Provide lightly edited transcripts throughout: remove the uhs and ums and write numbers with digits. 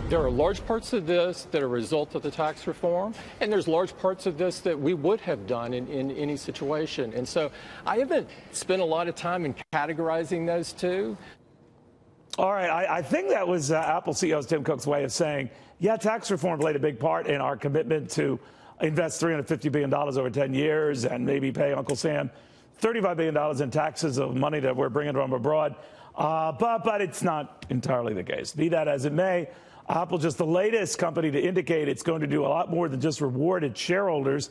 There are large parts of this that are a result of the tax reform, and there's large parts of this that we would have done in any situation. And so I haven't spent a lot of time in categorizing those two. All right. I think that was Apple CEO Tim Cook's way of saying, yeah, tax reform played a big part in our commitment to invest $350 billion over 10 years and maybe pay Uncle Sam $35 billion in taxes of money that we're bringing from abroad. But it's not entirely the case. Be that as it may, Apple, just the latest company to indicate it's going to do a lot more than just reward its shareholders.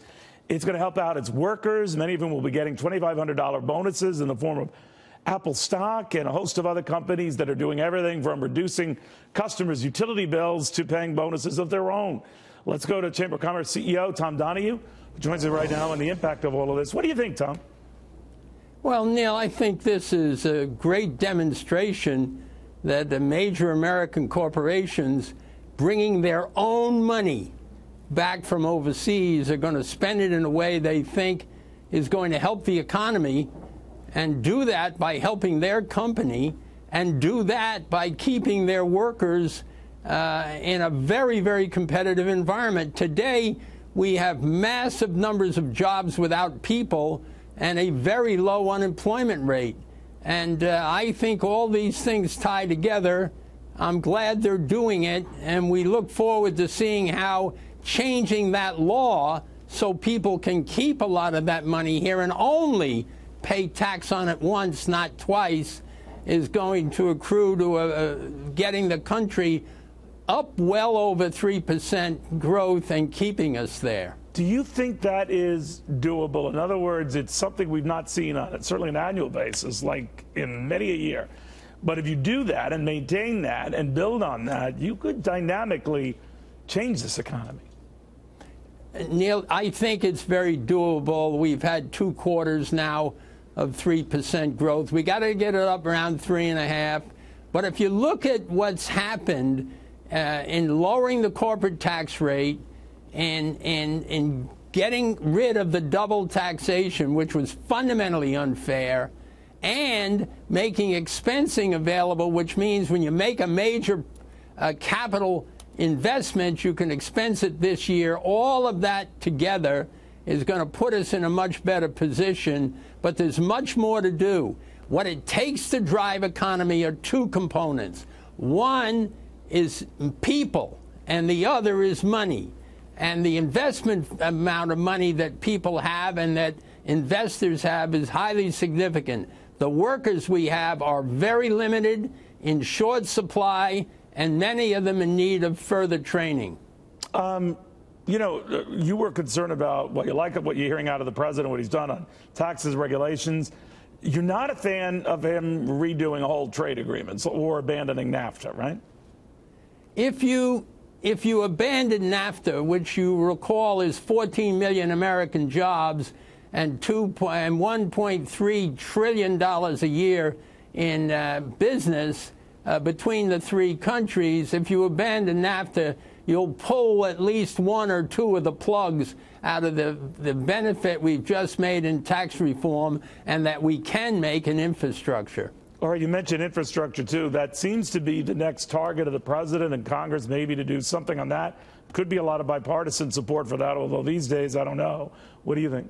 It's going to help out its workers. Many of them will be getting $2,500 bonuses in the form of Apple stock, and a host of other companies that are doing everything from reducing customers' utility bills to paying bonuses of their own. Let's go to Chamber of Commerce CEO Tom Donohue, who joins us right now on the impact of all of this. What do you think, Tom? Well, Neil, I think this is a great demonstration that the major American corporations bringing their own money back from overseas are going to spend it in a way they think is going to help the economy, and do that by helping their company, and do that by keeping their workers in a very, very competitive environment. Today, we have massive numbers of jobs without people and a very low unemployment rate. And I think all these things tie together. I'm glad they're doing it, and we look forward to seeing how changing that law so people can keep a lot of that money here and only pay tax on it once, not twice, is going to accrue to getting the country up well over 3% growth and keeping us there. Do you think that is doable? In other words, it's something we've not seen on certainly an annual basis, like in many a year. But if you do that and maintain that and build on that, you could dynamically change this economy. Neil, I think it's very doable. We've had 2 quarters now of 3% growth. We got to get it up around 3.5%. But if you look at what's happened in lowering the corporate tax rate and in getting rid of the double taxation, which was fundamentally unfair, and making expensing available, which means when you make a major capital investment, you can expense it this year. All of that together is going to put us in a much better position, but there's much more to do. What it takes to drive economy are 2 components. One is people, and the other is money. And the investment amount of money that people have and that investors have is highly significant. The workers we have are very limited, in short supply, and many of them in need of further training. You know, you were concerned about what you're hearing out of the president, what he's done on taxes, regulations. You're not a fan of him redoing whole trade agreements or abandoning NAFTA, right? If you abandon NAFTA, which you recall is 14 million American jobs and $1.3 trillion a year in business between the 3 countries, if you abandon NAFTA, you'll pull at least 1 or 2 of the plugs out of the benefit we've just made in tax reform and that we can make in infrastructure. All right, you mentioned infrastructure, too. That seems to be the next target of the president and Congress, maybe to do something on that. Could be a lot of bipartisan support for that, although these days, I don't know. What do you think?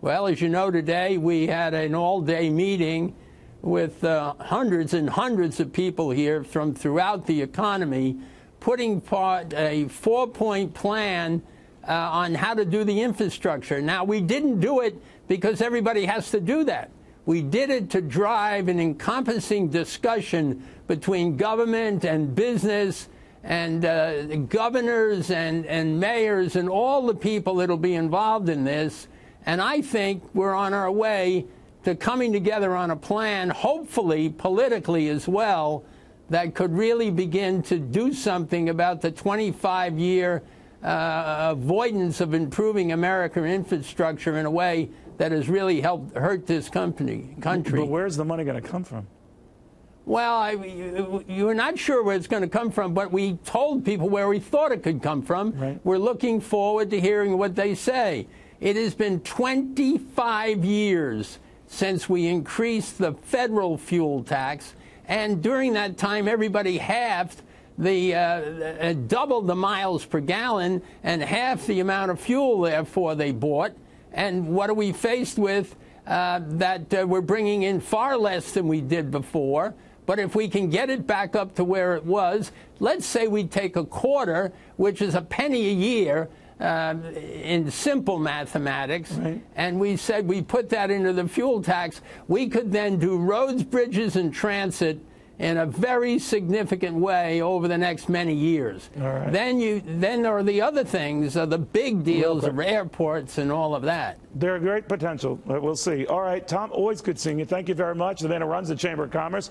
Well, as you know, today we had an all-day meeting with hundreds and hundreds of people here from throughout the economy, putting forth a 4-point plan on how to do the infrastructure. Now, we didn't do it because everybody has to do that. We did it to drive an encompassing discussion between government and business and governors and mayors and all the people that will be involved in this. And I think we're on our way to coming together on a plan, hopefully politically as well, that could really begin to do something about the 25-year avoidance of improving American infrastructure in a way that has really helped hurt this country. But where's the money going to come from? Well, you're not sure where it's going to come from, but we told people where we thought it could come from. Right. We're looking forward to hearing what they say. It has been 25 years since we increased the federal fuel tax, and during that time, everybody halved doubled the miles per gallon and half the amount of fuel, therefore, they bought. And what are we faced with? That we're bringing in far less than we did before. But if we can get it back up to where it was, let's say we take a quarter, which is a penny a year, in simple mathematics, right, and we said we put that into the fuel tax, we could then do roads, bridges, and transit in a very significant way over the next many years. All right. Then there are the other things, the big deals of airports and all of that. They're a great potential. We'll see. All right, Tom, always good seeing you. Thank you very much. The man who runs the Chamber of Commerce.